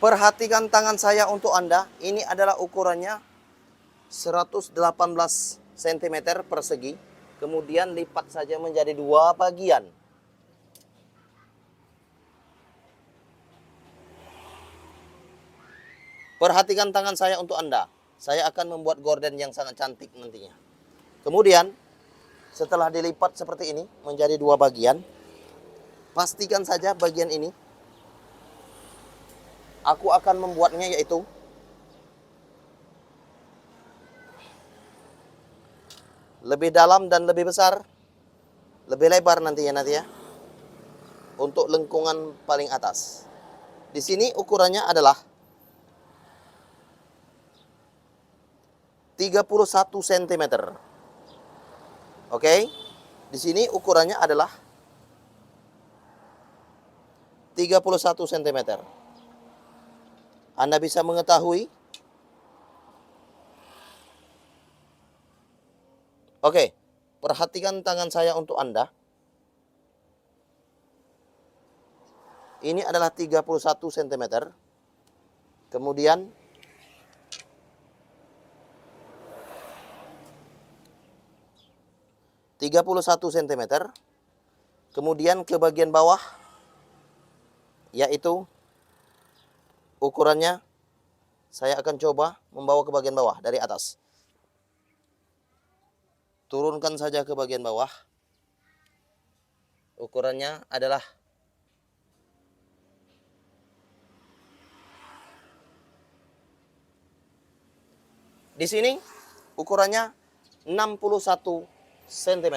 Perhatikan tangan saya untuk Anda. Ini adalah ukurannya 118 cm persegi. Kemudian lipat saja menjadi dua bagian. Perhatikan tangan saya untuk Anda. Saya akan membuat gorden yang sangat cantik nantinya. Kemudian, setelah dilipat seperti ini menjadi dua bagian, pastikan saja bagian ini aku akan membuatnya yaitu lebih dalam dan lebih besar, lebih lebar nantinya ya. Untuk lengkungan paling atas. Di sini ukurannya adalah 31 cm. Oke. Di sini ukurannya adalah 31 cm. Anda bisa mengetahui. Oke, perhatikan tangan saya untuk Anda. Ini adalah 31 cm. Kemudian cm. Kemudian ke bagian bawah, yaitu ukurannya saya akan coba membawa ke bagian bawah dari atas. Turunkan saja ke bagian bawah. Ukurannya adalah di sini ukurannya 61 cm.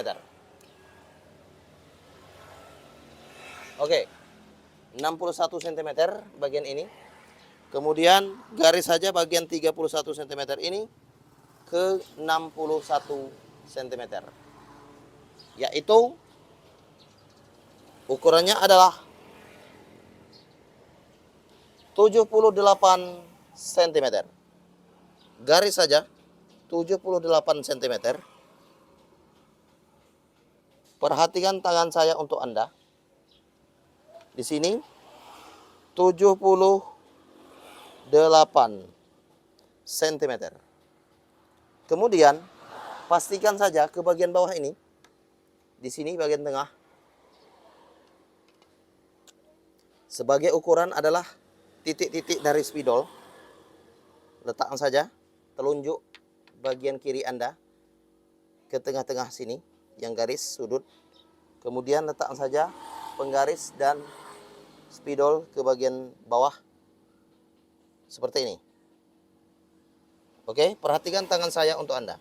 Oke. 61 cm bagian ini. Kemudian garis saja bagian 31 cm ini ke 61 cm. Yaitu ukurannya adalah 78 cm. Garis saja 78 cm. Perhatikan tangan saya untuk Anda. Di sini 78 cm. Kemudian pastikan saja ke bagian bawah ini. Di sini bagian tengah. Sebagai ukuran adalah titik-titik dari spidol. Letakkan saja telunjuk bagian kiri Anda ke tengah-tengah sini yang garis sudut. Kemudian letakkan saja penggaris dan spidol ke bagian bawah seperti ini. Oke, perhatikan tangan saya untuk Anda.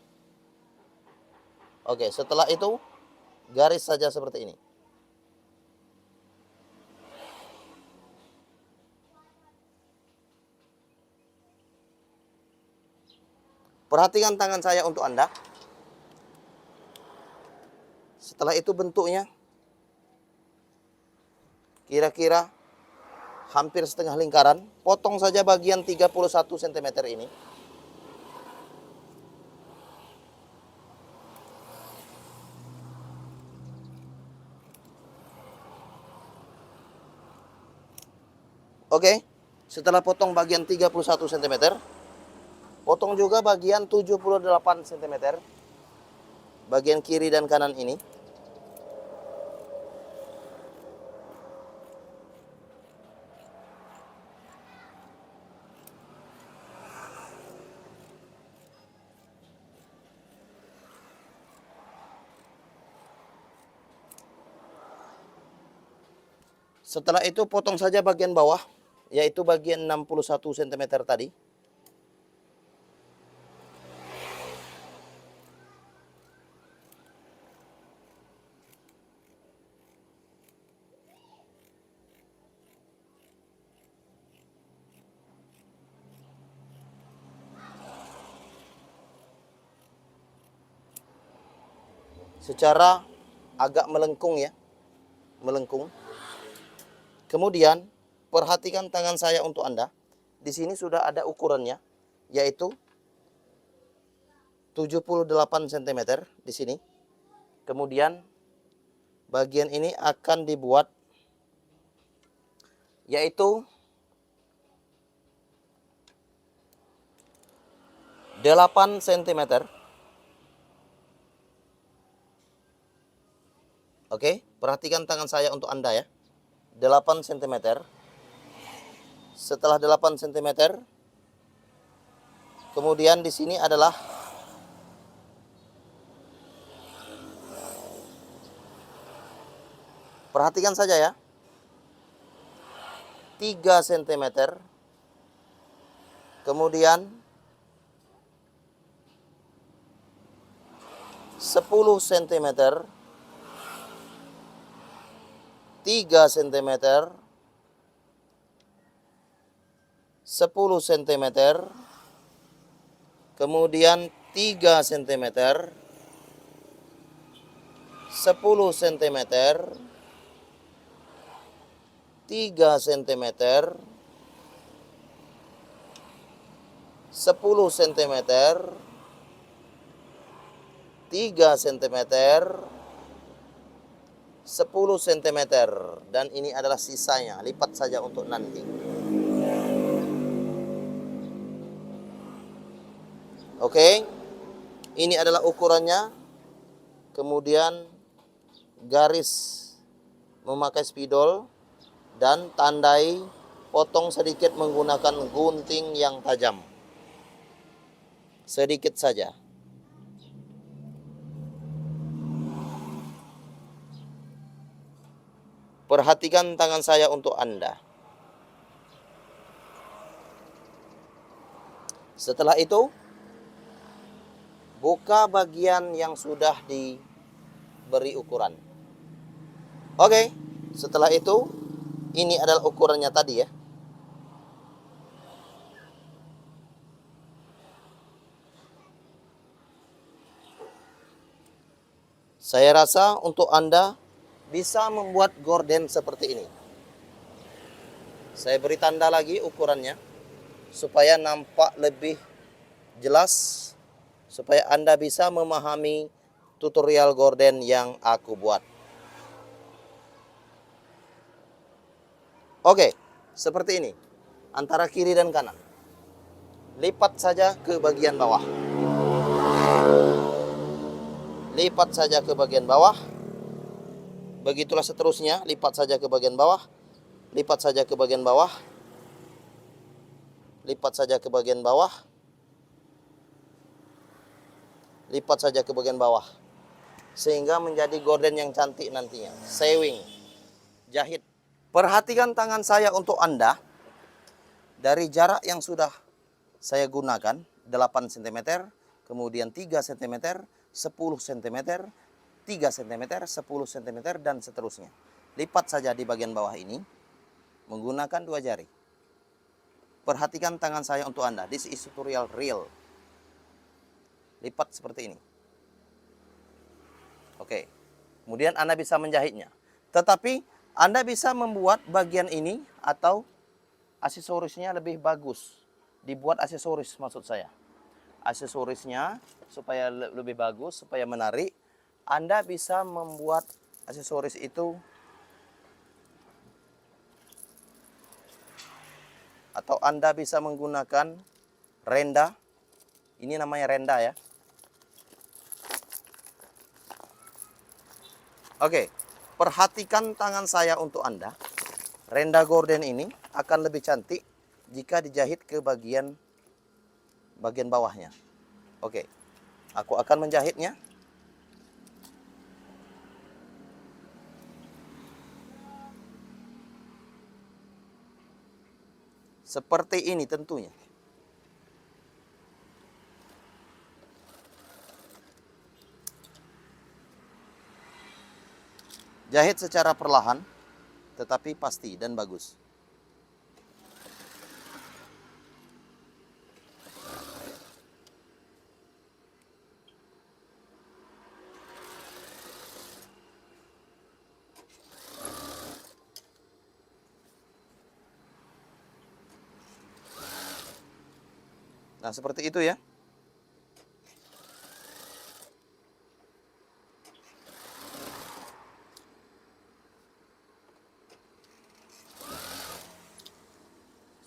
Oke, setelah itu garis saja seperti ini. Perhatikan tangan saya untuk Anda. Setelah itu bentuknya kira-kira hampir setengah lingkaran. Potong saja bagian 31 cm ini. Oke, setelah potong bagian 31 cm, potong juga bagian 78 cm. Bagian kiri dan kanan ini. Setelah itu potong saja bagian bawah, yaitu bagian 61 cm tadi. Secara agak melengkung ya, melengkung. Kemudian perhatikan tangan saya untuk Anda. Di sini sudah ada ukurannya, yaitu 78 cm di sini. Kemudian bagian ini akan dibuat yaitu 8 cm. Oke, perhatikan tangan saya untuk Anda ya. 8 cm. Setelah 8 cm, kemudian di sini adalah perhatikan saja ya. 3 cm. Kemudian 10 cm. 3 cm. 10 cm. Kemudian 3 cm. 10 cm. 3 cm. 10 cm. 3 cm. 10 cm. Dan ini adalah sisanya, lipat saja untuk nanti. Oke, ini adalah ukurannya. Kemudian garis memakai spidol dan tandai potong sedikit menggunakan gunting yang tajam. Sedikit saja. Perhatikan tangan saya untuk Anda. Setelah itu, buka bagian yang sudah diberi ukuran. Oke, setelah itu, ini adalah ukurannya tadi ya. Saya rasa untuk Anda bisa membuat gorden seperti ini. Saya beri tanda lagi ukurannya, supaya nampak lebih jelas, supaya Anda bisa memahami tutorial gorden yang aku buat. Oke, seperti ini. Antara kiri dan kanan. Lipat saja ke bagian bawah. Lipat saja ke bagian bawah. Begitulah seterusnya, lipat saja ke bagian bawah. Lipat saja ke bagian bawah. Lipat saja ke bagian bawah. Lipat saja ke bagian bawah. Sehingga menjadi gorden yang cantik nantinya. Sewing. Jahit. Perhatikan tangan saya untuk Anda. Dari jarak yang sudah saya gunakan, 8 cm, kemudian 3 cm, 10 cm, 3 cm, 10 cm, dan seterusnya. Lipat saja di bagian bawah ini, menggunakan 2 jari. Perhatikan tangan saya untuk Anda. This is tutorial real. Lipat seperti ini. Oke. Kemudian Anda bisa menjahitnya. Tetapi Anda bisa membuat bagian ini atau aksesorisnya lebih bagus. Dibuat aksesoris maksud saya. Aksesorisnya supaya lebih bagus, supaya menarik. Anda bisa membuat aksesoris itu atau Anda bisa menggunakan renda. Ini namanya renda ya. Oke, perhatikan tangan saya untuk Anda. Renda gorden ini akan lebih cantik jika dijahit ke bagian bawahnya. Oke, aku akan menjahitnya. Seperti ini tentunya. Jahit secara perlahan, tetapi pasti dan bagus. Nah, seperti itu ya.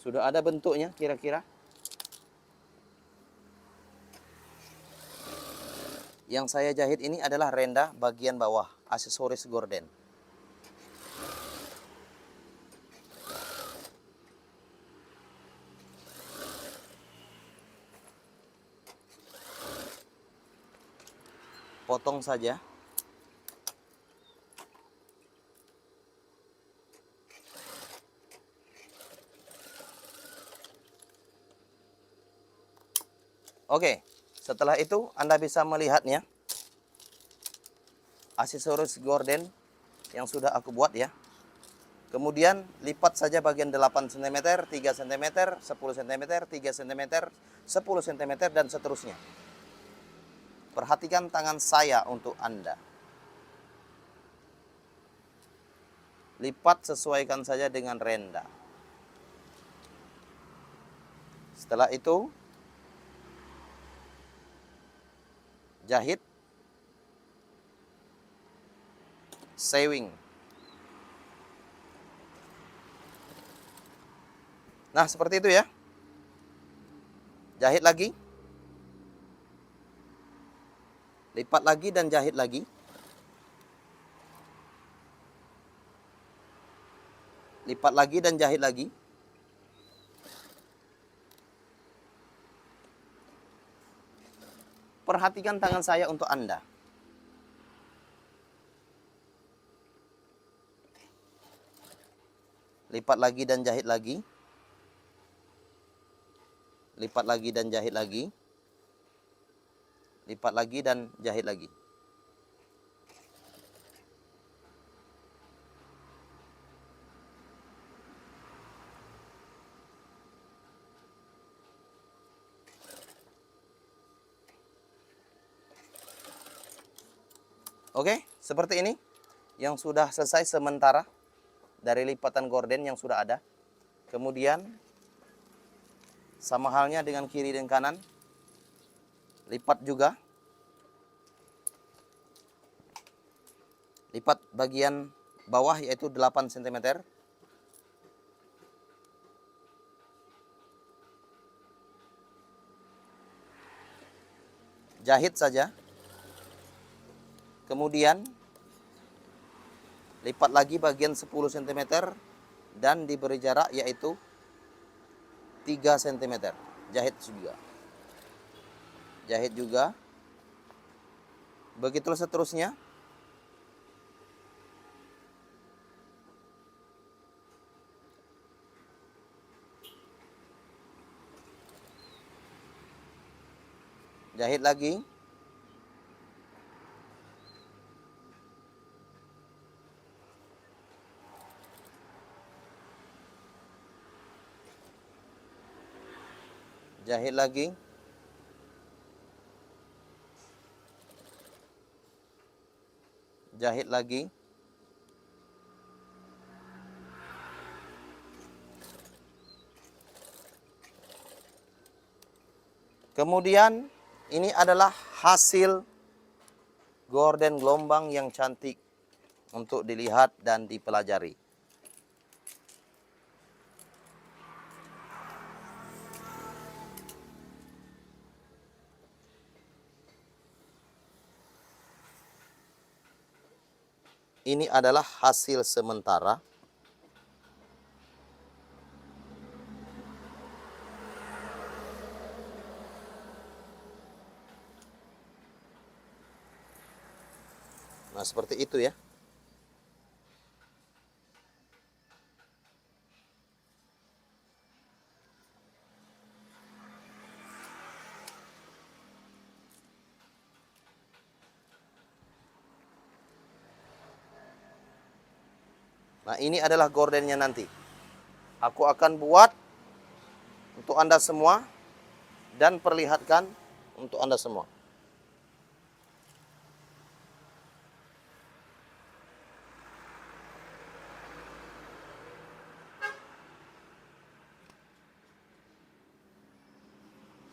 Sudah ada bentuknya kira-kira. Yang saya jahit ini adalah renda bagian bawah, aksesoris gorden. Potong saja. Oke, setelah itu Anda bisa melihatnya. Aksesoris gorden yang sudah aku buat ya. Kemudian lipat saja bagian 8 cm, 3 cm, 10 cm, 3 cm, 10 cm, dan seterusnya. Perhatikan tangan saya untuk Anda. Lipat sesuaikan saja dengan renda. Setelah itu jahit, sewing. Nah, seperti itu ya. Jahit lagi. Lipat lagi dan jahit lagi. Lipat lagi dan jahit lagi. Perhatikan tangan saya untuk Anda. Lipat lagi dan jahit lagi. Lipat lagi dan jahit lagi. Lipat lagi dan jahit lagi. Oke, seperti ini. Yang sudah selesai sementara dari lipatan gorden yang sudah ada. Kemudian sama halnya dengan kiri dan kanan. Lipat juga. Lipat bagian bawah yaitu 8 cm. Jahit saja. Kemudian lipat lagi bagian 10 cm dan diberi jarak yaitu 3 cm. Jahit juga. Jahit juga. Begitulah seterusnya. Jahit lagi. Jahit lagi. Jahit lagi. Kemudian ini adalah hasil gorden gelombang yang cantik untuk dilihat dan dipelajari. Ini adalah hasil sementara. Nah, seperti itu ya. Nah, ini adalah gordennya nanti. Aku akan buat untuk Anda semua dan perlihatkan untuk Anda semua.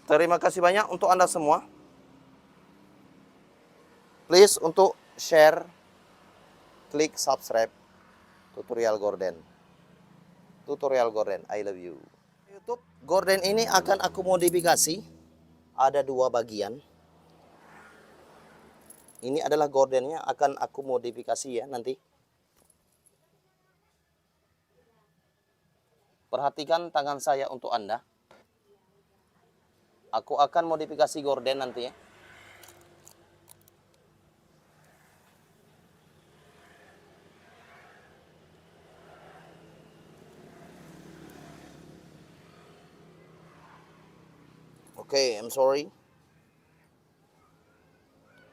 Terima kasih banyak untuk Anda semua. Please untuk share, klik subscribe tutorial gorden. Tutorial gorden, I love you. YouTube gorden ini akan aku modifikasi. Ada 2 bagian. Ini adalah gordennya, akan aku modifikasi ya nanti. Perhatikan tangan saya untuk Anda. Aku akan modifikasi gorden nanti ya. Oke, I'm sorry.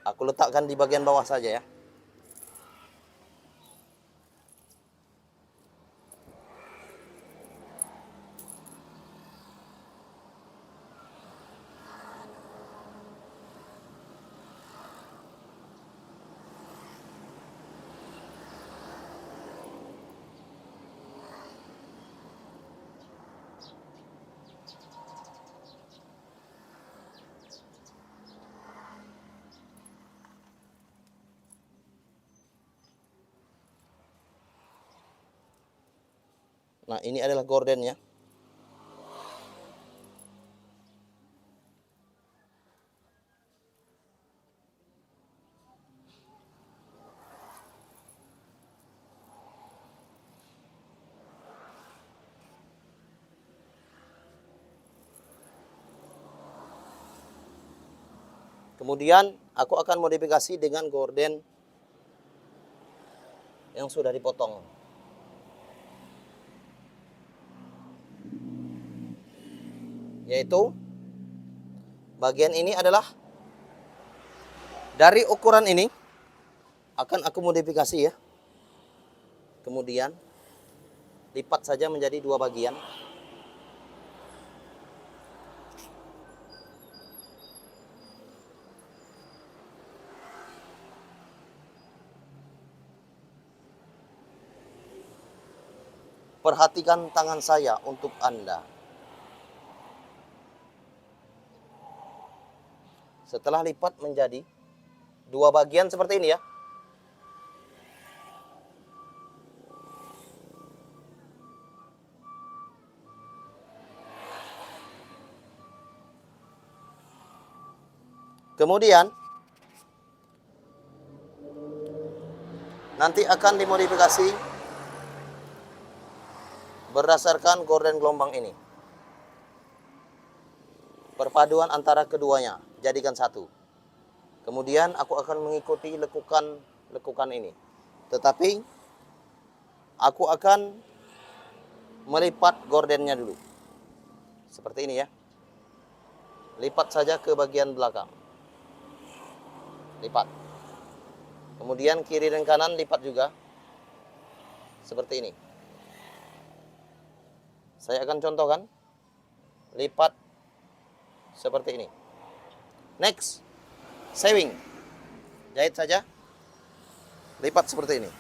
Aku letakkan di bagian bawah saja ya. Nah, ini adalah gordennya. Kemudian aku akan modifikasi dengan gorden yang sudah dipotong. Yaitu bagian ini adalah dari ukuran ini akan aku modifikasi ya. Kemudian lipat saja menjadi dua bagian. Perhatikan tangan saya untuk Anda. Setelah lipat menjadi dua bagian seperti ini ya. Kemudian nanti akan dimodifikasi berdasarkan gorden gelombang ini. Perpaduan antara keduanya jadikan satu. Kemudian aku akan mengikuti lekukan ini. Tetapi aku akan melipat gordennya dulu. Seperti ini ya. Lipat saja ke bagian belakang. Lipat. Kemudian kiri dan kanan lipat juga. Seperti ini. Saya akan contohkan. Lipat seperti ini. Next. Sewing. Jahit saja. Lipat seperti ini.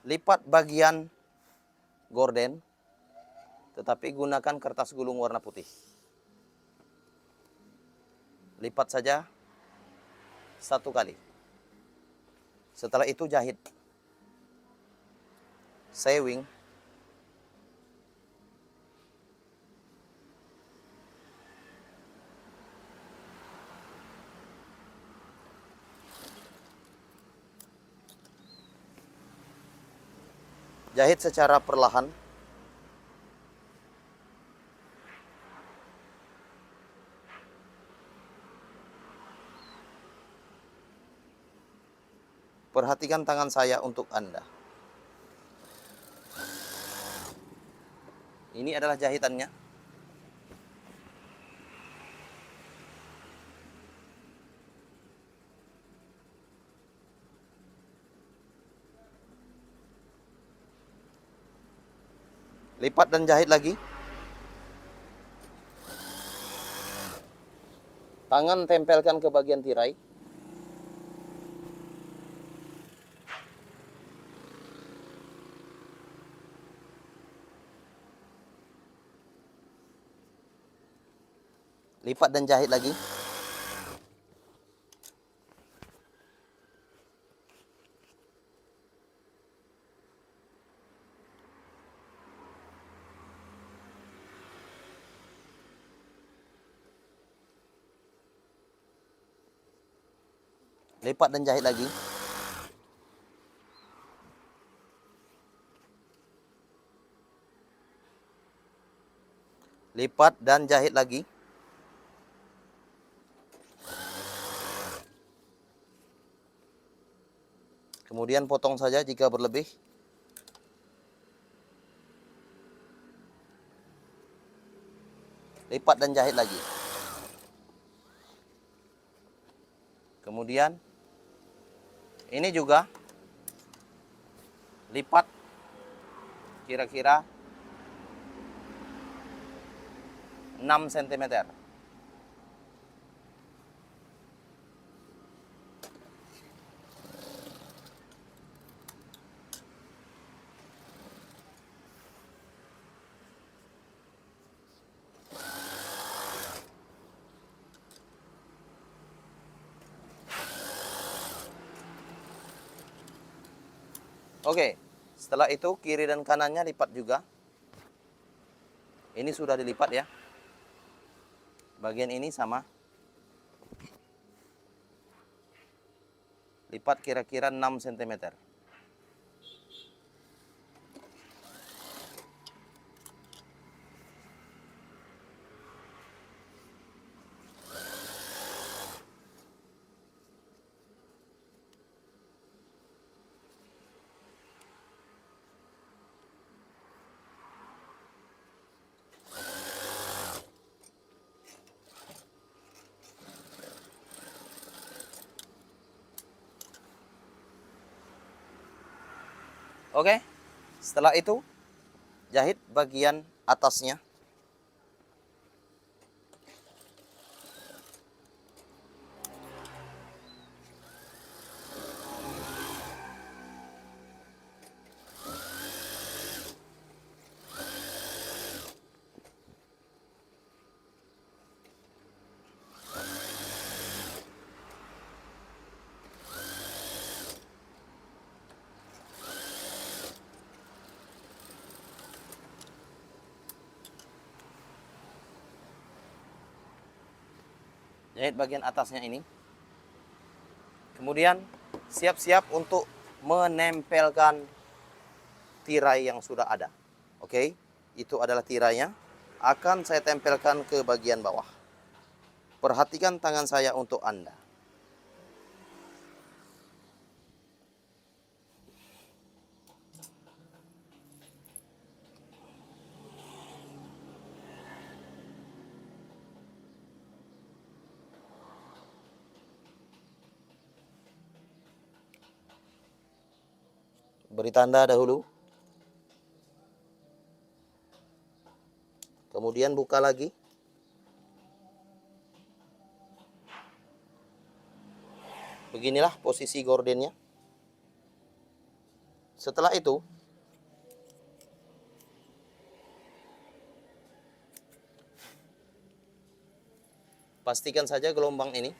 Lipat bagian gorden. Tetapi gunakan kertas gulung warna putih. Lipat saja satu kali. Setelah itu jahit. Sewing. Jahit secara perlahan. Perhatikan tangan saya untuk Anda. Ini adalah jahitannya. Lipat dan jahit lagi. Tangan tempelkan ke bagian tirai. Lipat dan jahit lagi. Lipat dan jahit lagi. Lipat dan jahit lagi. Kemudian potong saja jika berlebih. Lipat dan jahit lagi. Kemudian ini juga lipat kira-kira 6 cm. Oke, setelah itu kiri dan kanannya lipat juga. Ini sudah dilipat ya. Bagian ini sama. Lipat kira-kira 6 cm. Oke, setelah itu jahit bagian atasnya. Jahit bagian atasnya ini. Kemudian siap-siap untuk menempelkan tirai yang sudah ada. Oke, itu adalah tirainya. Akan saya tempelkan ke bagian bawah. Perhatikan tangan saya untuk Anda. Beri tanda dahulu. Kemudian buka lagi. Beginilah posisi gordennya. Setelah itu, pastikan saja gelombang ini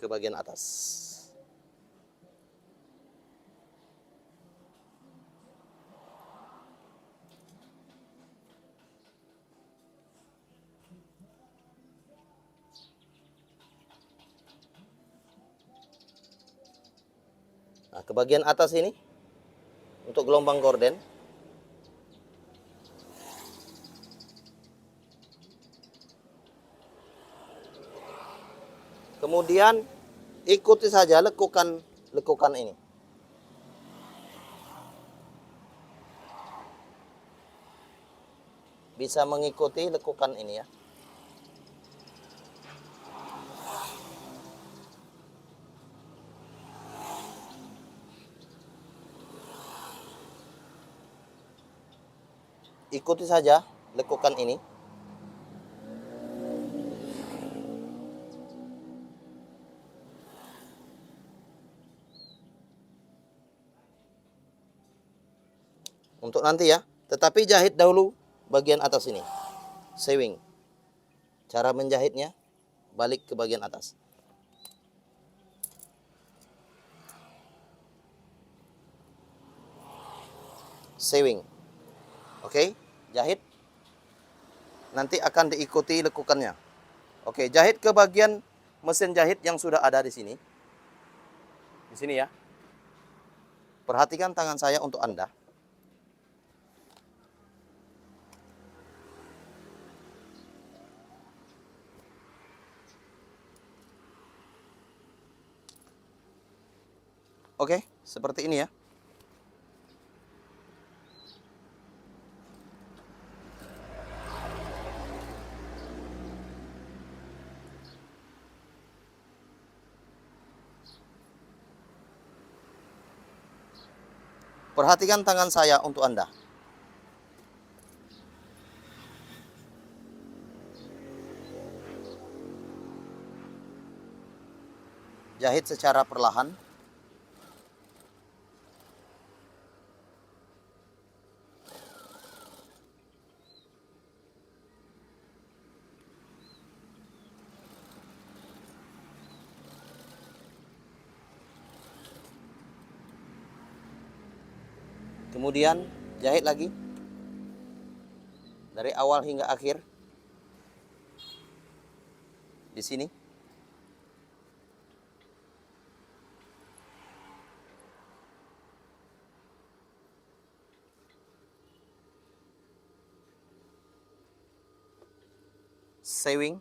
ke bagian atas. Nah, ke bagian atas ini untuk gelombang gorden. Kemudian ikuti saja lekukan ini. Bisa mengikuti lekukan ini ya. Ikuti saja lekukan ini. Untuk nanti ya, tetapi jahit dahulu bagian atas ini. Sewing. Cara menjahitnya balik ke bagian atas. Sewing. Oke, jahit. Nanti akan diikuti lekukannya. Oke, jahit ke bagian mesin jahit yang sudah ada di sini. Di sini ya. Perhatikan tangan saya untuk Anda. Oke, seperti ini ya. Perhatikan tangan saya untuk Anda. Jahit secara perlahan. Kemudian jahit lagi. Dari awal hingga akhir. Di sini. Sewing.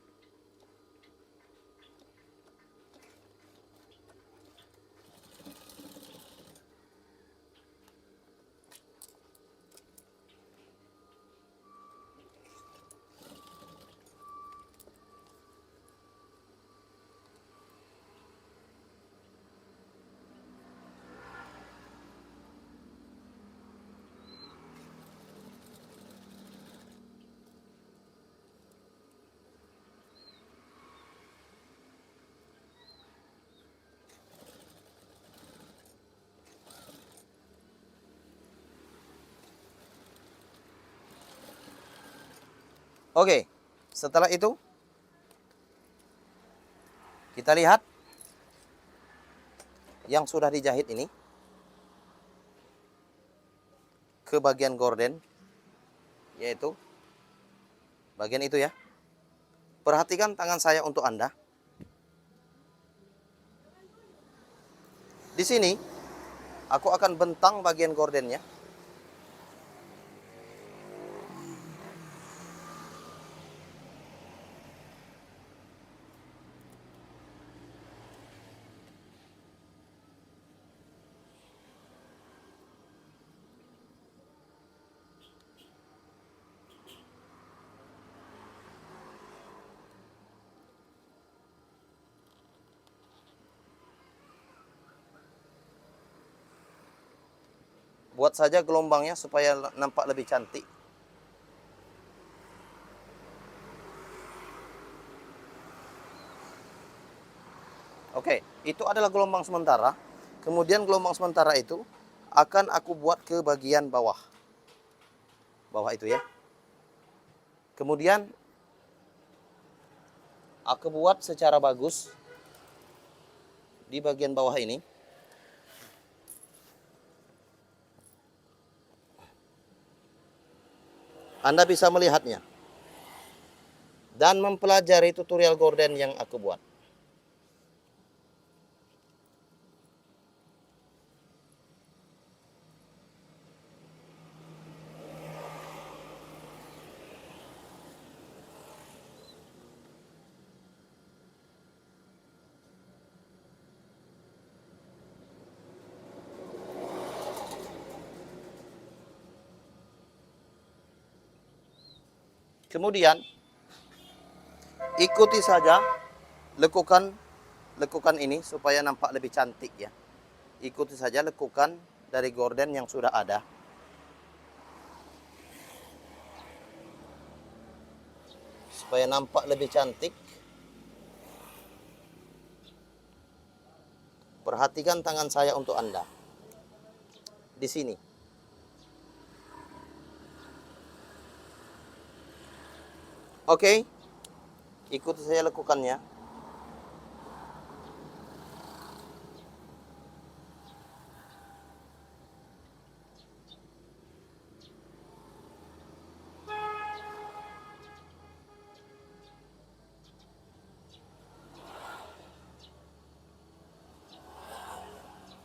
Oke, setelah itu kita lihat yang sudah dijahit ini ke bagian gorden, yaitu bagian itu ya. Perhatikan tangan saya untuk Anda. Di sini aku akan bentang bagian gordennya. Buat saja gelombangnya supaya nampak lebih cantik. Oke, itu adalah gelombang sementara. Kemudian gelombang sementara itu akan aku buat ke bagian bawah. Bawah itu ya. Kemudian aku buat secara bagus di bagian bawah ini. Anda bisa melihatnya dan mempelajari tutorial gorden yang aku buat. Kemudian ikuti saja lekukan ini supaya nampak lebih cantik ya. Ikuti saja lekukan dari gorden yang sudah ada. Supaya nampak lebih cantik. Perhatikan tangan saya untuk Anda. Di sini. Oke. Ikuti saya lekukannya.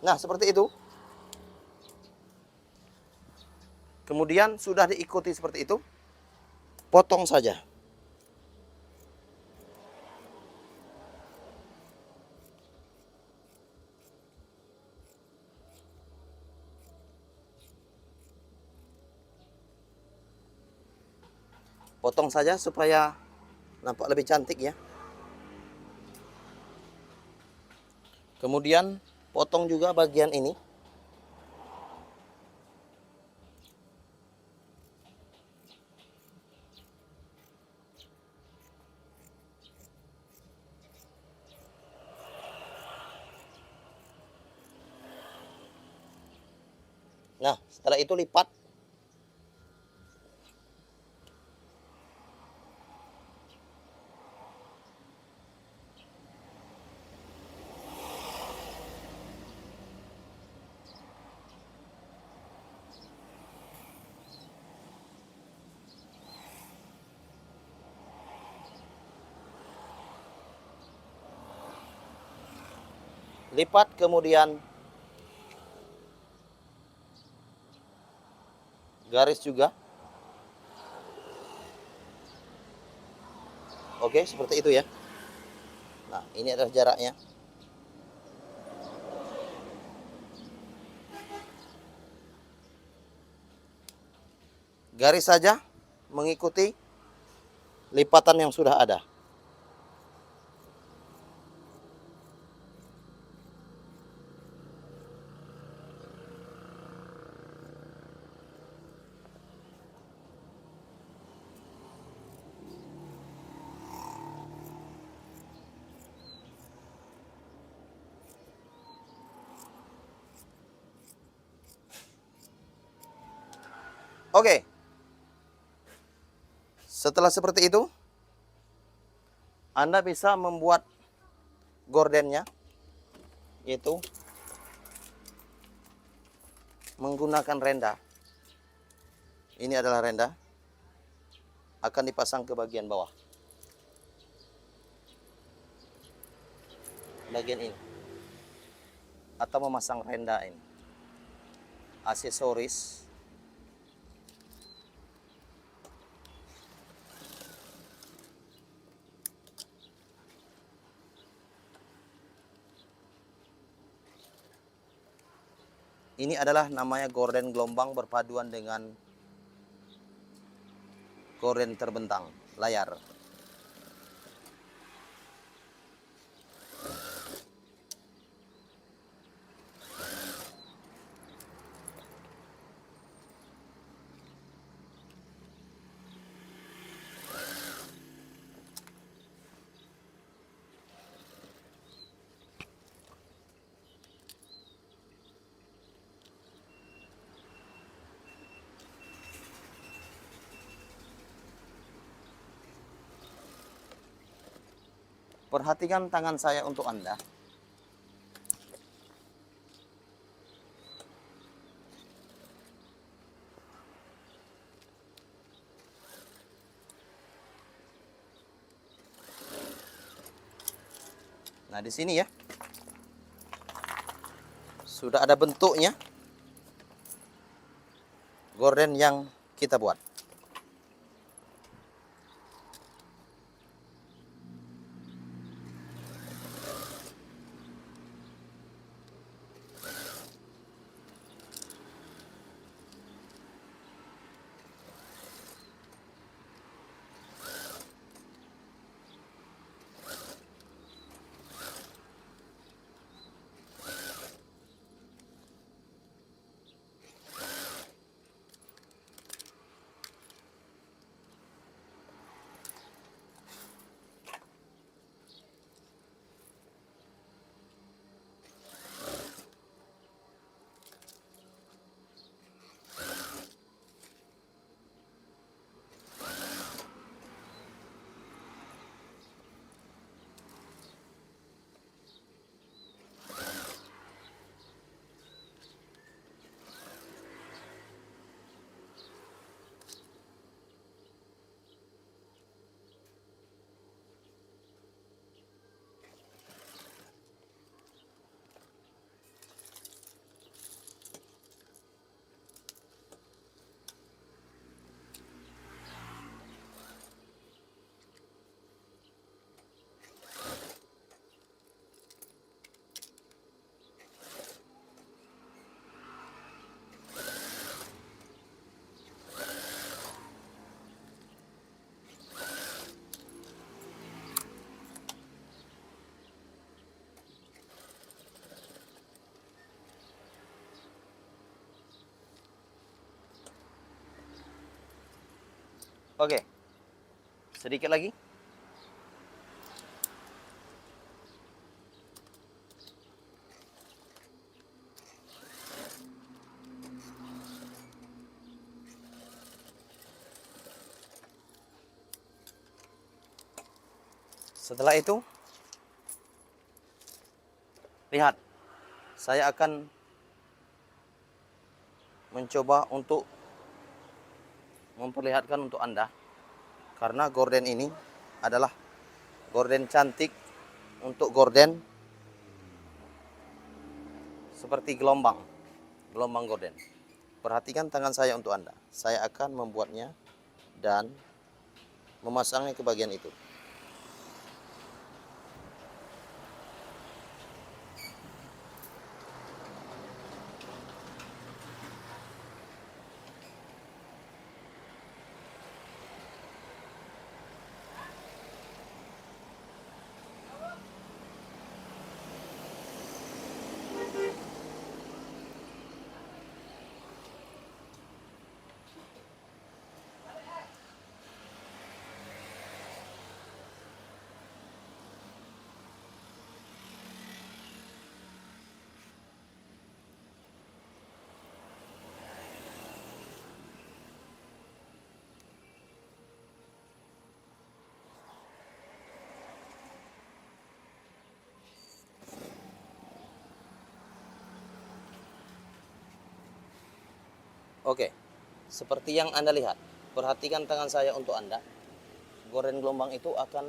Nah, seperti itu. Kemudian sudah diikuti seperti itu, potong saja. Potong saja supaya nampak lebih cantik ya. Kemudian potong juga bagian ini. Nah, setelah itu lipat. Lipat kemudian garis juga. Oke, seperti itu ya. Nah, ini adalah jaraknya. Garis saja mengikuti lipatan yang sudah ada. Oke. Setelah seperti itu, Anda bisa membuat gordennya, yaitu menggunakan renda. Ini adalah renda, akan dipasang ke bagian bawah. Bagian ini. Atau memasang renda ini. Aksesoris. Ini adalah namanya gorden gelombang berpaduan dengan gorden terbentang layar. Perhatikan tangan saya untuk Anda. Nah, di sini ya. Sudah ada bentuknya. Gorden yang kita buat. Oke, sedikit lagi. Setelah itu, lihat, saya akan mencoba untuk memperlihatkan untuk Anda, karena gorden ini adalah gorden cantik untuk gorden seperti gelombang gorden. Perhatikan tangan saya untuk Anda. Saya akan membuatnya dan memasangnya ke bagian itu. Oke, seperti yang Anda lihat, perhatikan tangan saya untuk Anda. Gorden gelombang itu akan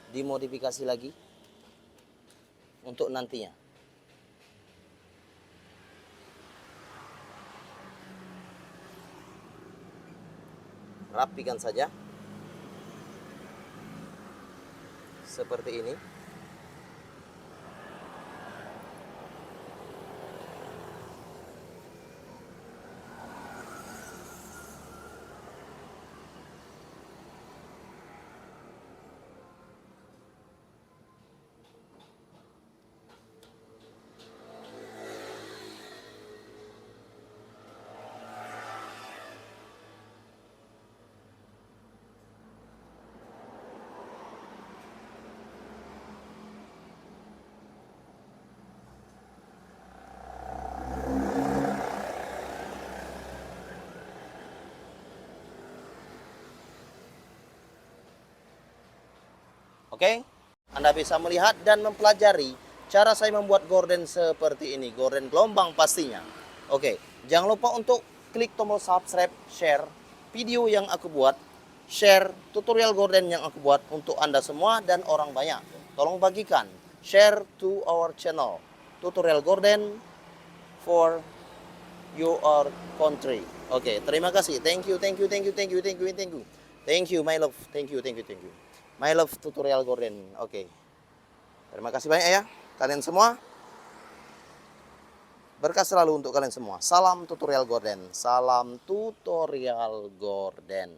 dimodifikasi lagi untuk nantinya. Rapikan saja seperti ini. Oke, Anda bisa melihat dan mempelajari cara saya membuat gorden seperti ini. Gorden gelombang pastinya. Oke, jangan lupa untuk klik tombol subscribe, share video yang aku buat, share tutorial gorden yang aku buat untuk Anda semua dan orang banyak. Tolong bagikan, share to our channel, tutorial gorden for your country. Oke, terima kasih. Thank you, thank you, thank you, thank you, thank you, thank you. Thank you, my love. Thank you, thank you, thank you. My love tutorial gorden. Oke. Terima kasih banyak ya kalian semua. Berkah selalu untuk kalian semua. Salam tutorial gorden. Salam tutorial gorden.